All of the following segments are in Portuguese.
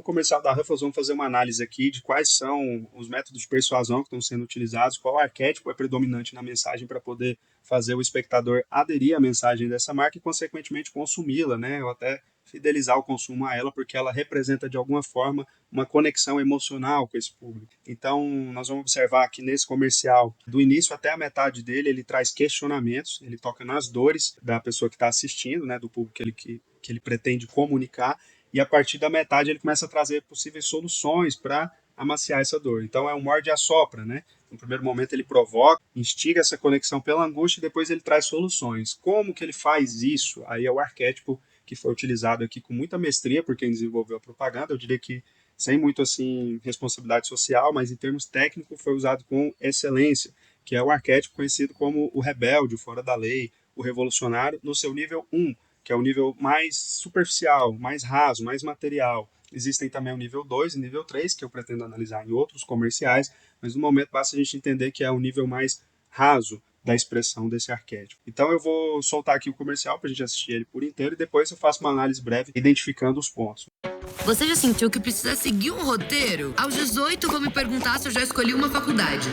no comercial da Ruffles, vamos fazer uma análise aqui de quais são os métodos de persuasão que estão sendo utilizados, qual arquétipo é predominante na mensagem para poder fazer o espectador aderir à mensagem dessa marca e, consequentemente, consumi-la, né? Ou até fidelizar o consumo a ela, porque ela representa, de alguma forma, uma conexão emocional com esse público. Então, nós vamos observar que nesse comercial, do início até a metade dele, ele traz questionamentos, ele toca nas dores da pessoa que está assistindo, né? Do público que ele pretende comunicar, e a partir da metade ele começa a trazer possíveis soluções para amaciar essa dor. Então é um morde e assopra, né? No primeiro momento ele provoca, instiga essa conexão pela angústia e depois ele traz soluções. Como que ele faz isso? Aí é o arquétipo que foi utilizado aqui com muita mestria por quem desenvolveu a propaganda. Eu diria que sem muito assim responsabilidade social, mas em termos técnicos foi usado com excelência, que é o arquétipo conhecido como o rebelde, o fora da lei, o revolucionário, no seu nível 1, que é o nível mais superficial, mais raso, mais material. Existem também o nível 2 e o nível 3, que eu pretendo analisar em outros comerciais, mas no momento basta a gente entender que é o nível mais raso da expressão desse arquétipo. Então eu vou soltar aqui o comercial para a gente assistir ele por inteiro e depois eu faço uma análise breve identificando os pontos. Você já sentiu que precisa seguir um roteiro? Aos 18, vou me perguntar se eu já escolhi uma faculdade.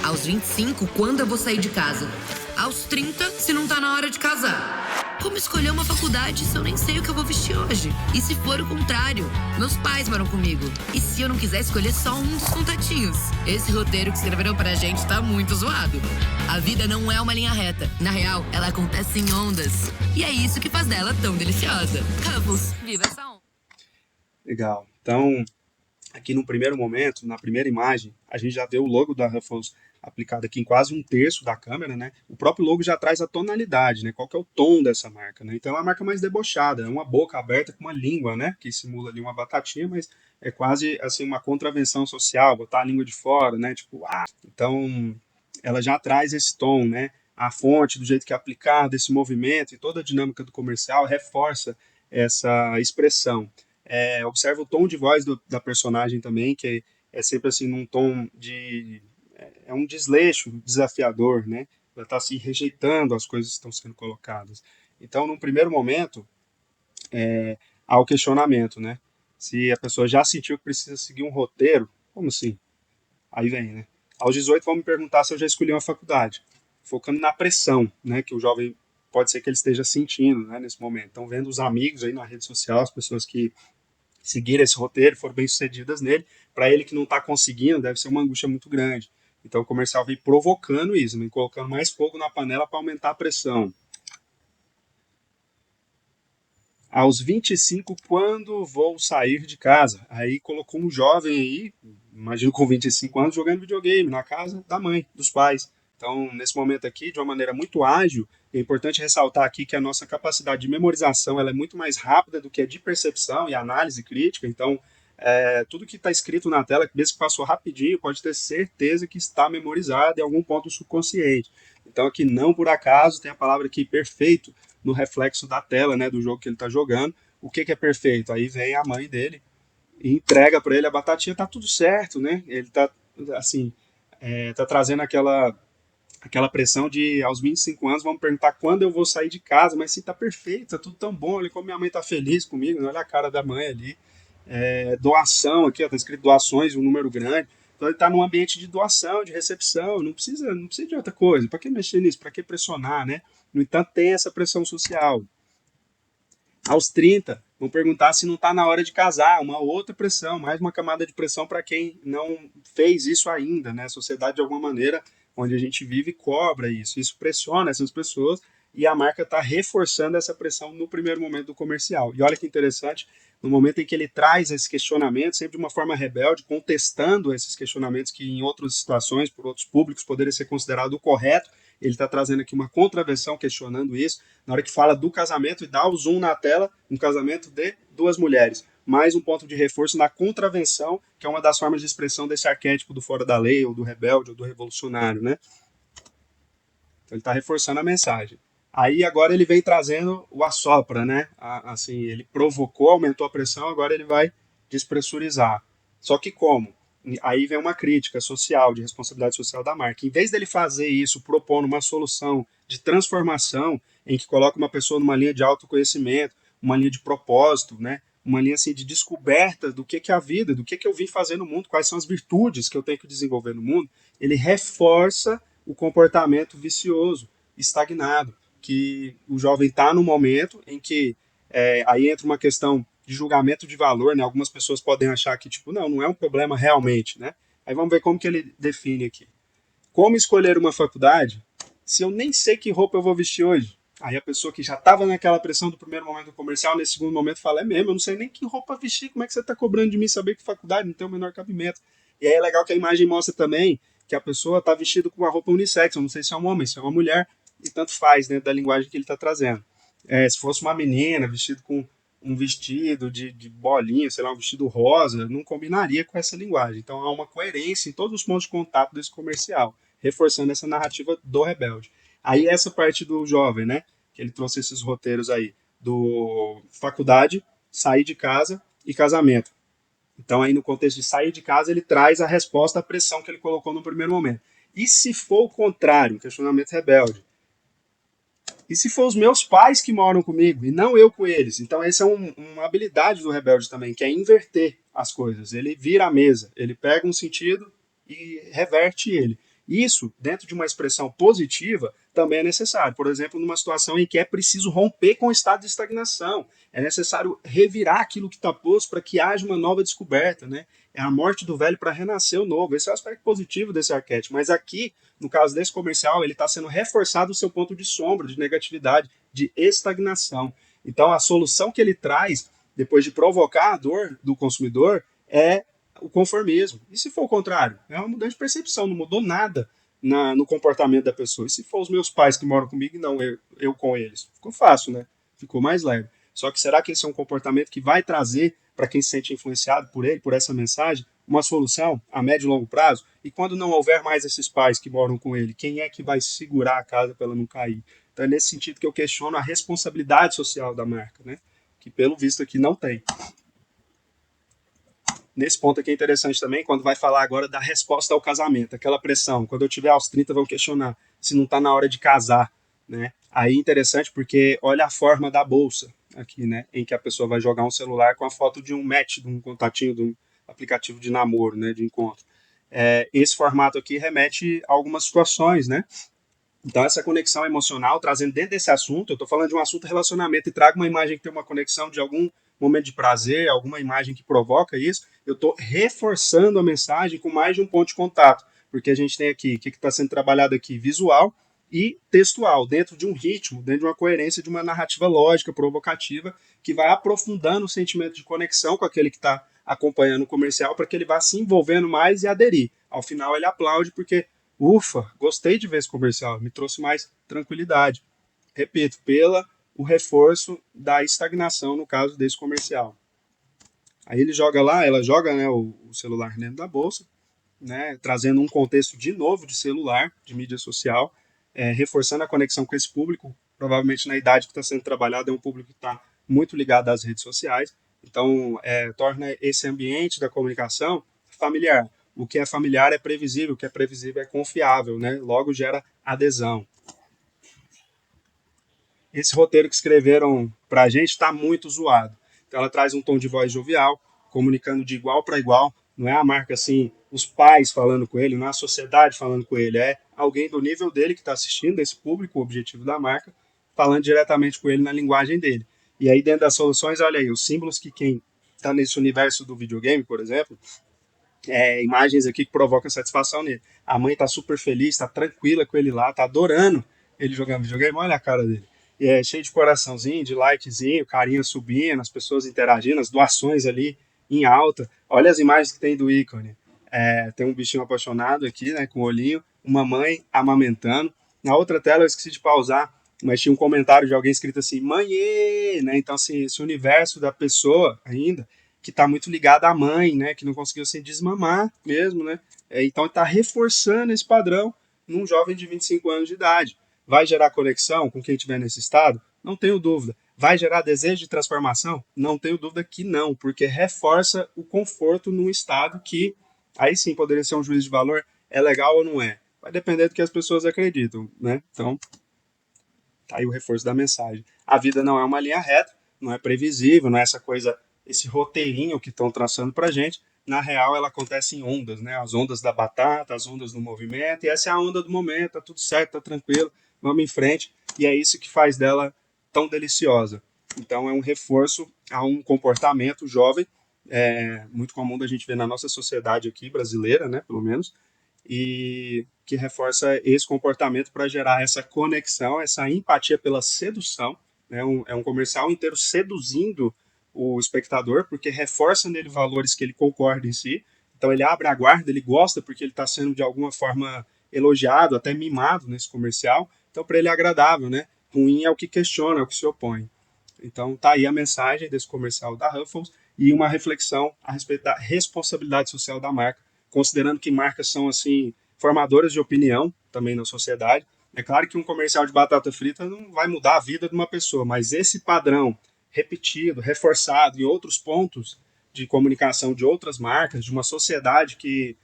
Aos 25, quando eu vou sair de casa? Aos 30, se não tá na hora de casar. Como escolher uma faculdade se eu nem sei o que eu vou vestir hoje? E se for o contrário? Meus pais moram comigo. E se eu não quiser escolher só um dos contatinhos? Esse roteiro que escreveram pra gente tá muito zoado. A vida não é uma linha reta. Na real, ela acontece em ondas. E é isso que faz dela tão deliciosa. Ruffles, viva essa onda! Legal. Então, aqui no primeiro momento, na primeira imagem, a gente já vê o logo da Ruffles aplicado aqui em quase um terço da câmera, né? O próprio logo já traz a tonalidade, né? Qual que é o tom dessa marca, né? Então é uma marca mais debochada, é uma boca aberta com uma língua, né? Que simula ali uma batatinha, mas é quase assim uma contravenção social, botar a língua de fora, né? Tipo, ah! Então ela já traz esse tom, né? A fonte, do jeito que é aplicado, esse movimento e toda a dinâmica do comercial reforça essa expressão. Observa o tom de voz da personagem também, que é sempre assim num tom de... É um desleixo desafiador, né? Ela está se rejeitando as coisas que estão sendo colocadas. Então, num primeiro momento, há o questionamento, né? Se a pessoa já sentiu que precisa seguir um roteiro, como assim? Aí vem, né? Aos 18, vão me perguntar se eu já escolhi uma faculdade, focando na pressão, né? Que o jovem pode ser que ele esteja sentindo, né? Nesse momento. Então, vendo os amigos aí na rede social, as pessoas que seguiram esse roteiro, foram bem-sucedidas nele, para ele que não está conseguindo, deve ser uma angústia muito grande. Então o comercial vem provocando isso, vem colocando mais fogo na panela para aumentar a pressão. Aos 25, quando vou sair de casa? Aí colocou um jovem aí, imagino com 25 anos, jogando videogame na casa da mãe, dos pais. Então, nesse momento aqui, de uma maneira muito ágil, é importante ressaltar aqui que a nossa capacidade de memorização ela é muito mais rápida do que a de percepção e análise crítica. Então, tudo que está escrito na tela, mesmo que passou rapidinho, pode ter certeza que está memorizado em algum ponto subconsciente. Então, aqui, não por acaso, tem a palavra aqui perfeito no reflexo da tela, né, do jogo que ele está jogando. O que é perfeito? Aí vem a mãe dele e entrega para ele a batatinha, tá tudo certo, né? Ele tá, assim, tá trazendo aquela pressão de, aos 25 anos, vamos perguntar quando eu vou sair de casa, mas se tá perfeito, tá tudo tão bom, olha como minha mãe tá feliz comigo, né? Olha a cara da mãe ali. Doação aqui, ó, tá escrito doações, um número grande. Então ele está num ambiente de doação, de recepção, não precisa de outra coisa. Para que mexer nisso? Para que pressionar, né? No entanto, tem essa pressão social. Aos 30, vão perguntar se não está na hora de casar, uma outra pressão, mais uma camada de pressão para quem não fez isso ainda, né? A sociedade, de alguma maneira, onde a gente vive, cobra isso. Isso pressiona essas pessoas e a marca está reforçando essa pressão no primeiro momento do comercial. E olha que interessante, no momento em que ele traz esse questionamento, sempre de uma forma rebelde, contestando esses questionamentos que em outras situações, por outros públicos, poderia ser considerado o correto, ele está trazendo aqui uma contravenção questionando isso, na hora que fala do casamento e dá o zoom na tela, um casamento de duas mulheres. Mais um ponto de reforço na contravenção, que é uma das formas de expressão desse arquétipo do fora da lei, ou do rebelde, ou do revolucionário, né? Então ele está reforçando a mensagem. Aí agora ele vem trazendo o assopra, né? Assim, ele provocou, aumentou a pressão, agora ele vai despressurizar. Só que como? Aí vem uma crítica social, de responsabilidade social da marca. Em vez dele fazer isso propondo uma solução de transformação, em que coloca uma pessoa numa linha de autoconhecimento, uma linha de propósito, né? uma linha assim de descoberta do que é a vida, do que eu vim fazer no mundo, quais são as virtudes que eu tenho que desenvolver no mundo, ele reforça o comportamento vicioso, estagnado, que o jovem está no momento em que aí entra uma questão de julgamento de valor, né? Algumas pessoas podem achar que, tipo, não é um problema realmente, né? Aí vamos ver como que ele define aqui. Como escolher uma faculdade se eu nem sei que roupa eu vou vestir hoje? Aí a pessoa que já estava naquela pressão do primeiro momento comercial, nesse segundo momento fala, é mesmo, eu não sei nem que roupa vestir, como é que você está cobrando de mim saber que faculdade não tem o menor cabimento? E aí é legal que a imagem mostra também que a pessoa está vestida com uma roupa unissex, eu não sei se é um homem, se é uma mulher, e tanto faz dentro da linguagem que ele está trazendo. Se fosse uma menina vestida com um vestido de bolinha, sei lá, um vestido rosa, não combinaria com essa linguagem. Então há uma coerência em todos os pontos de contato desse comercial, reforçando essa narrativa do rebelde. Aí essa parte do jovem, né, que ele trouxe esses roteiros aí, do faculdade, sair de casa e casamento. Então aí no contexto de sair de casa, ele traz a resposta à pressão que ele colocou no primeiro momento. E se for o contrário, questionamento rebelde, e se for os meus pais que moram comigo e não eu com eles? Então, essa é uma habilidade do rebelde também, que é inverter as coisas. Ele vira a mesa, ele pega um sentido e reverte ele. Isso, dentro de uma expressão positiva, também é necessário. Por exemplo, numa situação em que é preciso romper com o estado de estagnação. É necessário revirar aquilo que está posto para que haja uma nova descoberta, né? É a morte do velho para renascer o novo. Esse é o aspecto positivo desse arquétipo. Mas aqui, no caso desse comercial, ele está sendo reforçado o seu ponto de sombra, de negatividade, de estagnação. Então, a solução que ele traz, depois de provocar a dor do consumidor, é o conformismo. E se for o contrário? É uma mudança de percepção, não mudou nada no comportamento da pessoa. E se for os meus pais que moram comigo e não eu com eles? Ficou fácil, né? Ficou mais leve. Só que será que esse é um comportamento que vai trazer para quem se sente influenciado por ele, por essa mensagem, uma solução a médio e longo prazo? E quando não houver mais esses pais que moram com ele, quem é que vai segurar a casa para ela não cair? Então é nesse sentido que eu questiono a responsabilidade social da marca, né? Que pelo visto aqui não tem. Nesse ponto aqui é interessante também, quando vai falar agora da resposta ao casamento, aquela pressão. Quando eu tiver aos 30, vão questionar se não está na hora de casar, né? Aí é interessante porque olha a forma da bolsa aqui, né? Em que a pessoa vai jogar um celular com a foto de um match, de um contatinho, de um aplicativo de namoro, né? De encontro. Esse formato aqui remete a algumas situações, né? Então, essa conexão emocional, trazendo dentro desse assunto, eu estou falando de um assunto relacionamento e trago uma imagem que tem uma conexão de algum momento de prazer, alguma imagem que provoca isso, eu estou reforçando a mensagem com mais de um ponto de contato, porque a gente tem aqui, o que está sendo trabalhado aqui? Visual e textual, dentro de um ritmo, dentro de uma coerência, de uma narrativa lógica, provocativa, que vai aprofundando o sentimento de conexão com aquele que está acompanhando o comercial, para que ele vá se envolvendo mais e aderir. Ao final, ele aplaude, porque ufa, gostei de ver esse comercial, me trouxe mais tranquilidade. Repito, pela o reforço da estagnação no caso desse comercial. Aí ele joga lá, ela joga, né, o celular dentro da bolsa, né, trazendo um contexto de novo de celular, de mídia social, reforçando a conexão com esse público, provavelmente na idade que está sendo trabalhado, é um público que está muito ligado às redes sociais, então torna esse ambiente da comunicação familiar. O que é familiar é previsível, o que é previsível é confiável, né? Logo gera adesão. Esse roteiro que escreveram para a gente está muito zoado. Então ela traz um tom de voz jovial, comunicando de igual para igual. Não é a marca assim, os pais falando com ele, não é a sociedade falando com ele, é alguém do nível dele que está assistindo, esse público, o objetivo da marca, falando diretamente com ele na linguagem dele. E aí dentro das soluções, olha aí, os símbolos que quem está nesse universo do videogame, por exemplo, imagens aqui que provocam satisfação nele. A mãe tá super feliz, tá tranquila com ele lá, tá adorando ele jogando videogame, olha a cara dele. E é cheio de coraçãozinho, de likezinho, carinha subindo, as pessoas interagindo, as doações ali em alta. Olha as imagens que tem do ícone. Tem um bichinho apaixonado aqui, né, com o olhinho, uma mãe amamentando. Na outra tela eu esqueci de pausar, mas tinha um comentário de alguém escrito assim, mãe, né? Então, assim, esse universo da pessoa ainda que está muito ligada à mãe, né, que não conseguiu se desmamar mesmo, né? Então está reforçando esse padrão num jovem de 25 anos de idade. Vai gerar conexão com quem estiver nesse estado? Não tenho dúvida. Vai gerar desejo de transformação? Não tenho dúvida que não, porque reforça o conforto num estado que, aí sim, poderia ser um juízo de valor, é legal ou não é? Vai depender do que as pessoas acreditam, né? Então, tá aí o reforço da mensagem. A vida não é uma linha reta, não é previsível, não é essa coisa esse roteirinho que estão traçando para a gente, na real ela acontece em ondas, né? As ondas da batata, as ondas do movimento, e essa é a onda do momento, tá tudo certo, tá tranquilo, vamos em frente, e é isso que faz dela tão deliciosa. Então é um reforço a um comportamento jovem, muito comum da gente ver na nossa sociedade aqui, brasileira, né, pelo menos, e que reforça esse comportamento para gerar essa conexão, essa empatia pela sedução. Né? É um comercial inteiro seduzindo o espectador, porque reforça nele valores que ele concorda em si. Então ele abre a guarda, ele gosta porque ele está sendo de alguma forma elogiado, até mimado nesse comercial. Então para ele é agradável, né? Ruim é o que questiona, é o que se opõe. Então tá aí a mensagem desse comercial da Ruffles e uma reflexão a respeito da responsabilidade social da marca, considerando que marcas são assim formadoras de opinião também na sociedade. É claro que um comercial de batata frita não vai mudar a vida de uma pessoa, mas esse padrão repetido, reforçado em outros pontos de comunicação de outras marcas, de uma sociedade que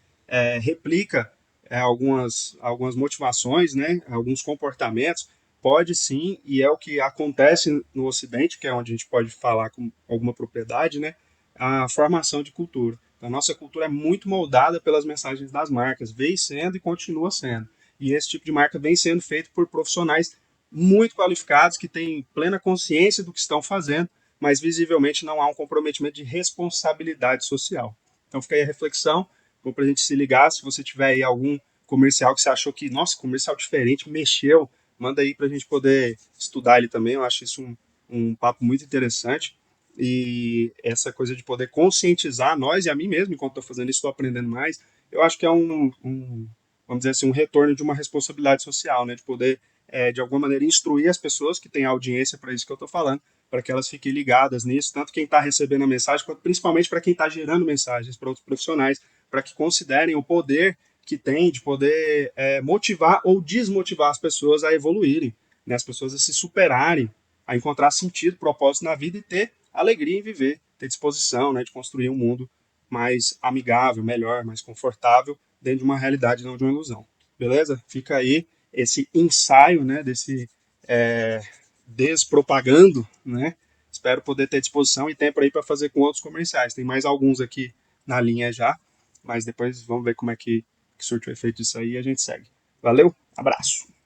replica algumas motivações, né, alguns comportamentos, pode sim, e é o que acontece no Ocidente, que é onde a gente pode falar com alguma propriedade, né, a formação de cultura. A nossa cultura é muito moldada pelas mensagens das marcas, vem sendo e continua sendo. E esse tipo de marca vem sendo feito por profissionais muito qualificados, que têm plena consciência do que estão fazendo, mas visivelmente não há um comprometimento de responsabilidade social. Então fica aí a reflexão, para a gente se ligar, se você tiver aí algum comercial que você achou que, nossa, comercial diferente, mexeu, manda aí para a gente poder estudar ele também, eu acho isso um papo muito interessante, e essa coisa de poder conscientizar nós e a mim mesmo, enquanto estou fazendo isso, estou aprendendo mais, eu acho que é vamos dizer assim, um retorno de uma responsabilidade social, né, de poder, de alguma maneira, instruir as pessoas que têm audiência para isso que eu estou falando, para que elas fiquem ligadas nisso, tanto quem está recebendo a mensagem, quanto principalmente para quem está gerando mensagens para outros profissionais, para que considerem o poder que tem de poder motivar ou desmotivar as pessoas a evoluírem, né, as pessoas a se superarem, a encontrar sentido, propósito na vida e ter alegria em viver, ter disposição, né, de construir um mundo mais amigável, melhor, mais confortável, dentro de uma realidade, não de uma ilusão. Beleza? Fica aí esse ensaio, né, desse despropagando, né? Espero poder ter disposição e tempo aí para fazer com outros comerciais. Tem mais alguns aqui na linha já, mas depois vamos ver como é que surte o efeito disso aí e a gente segue. Valeu, abraço!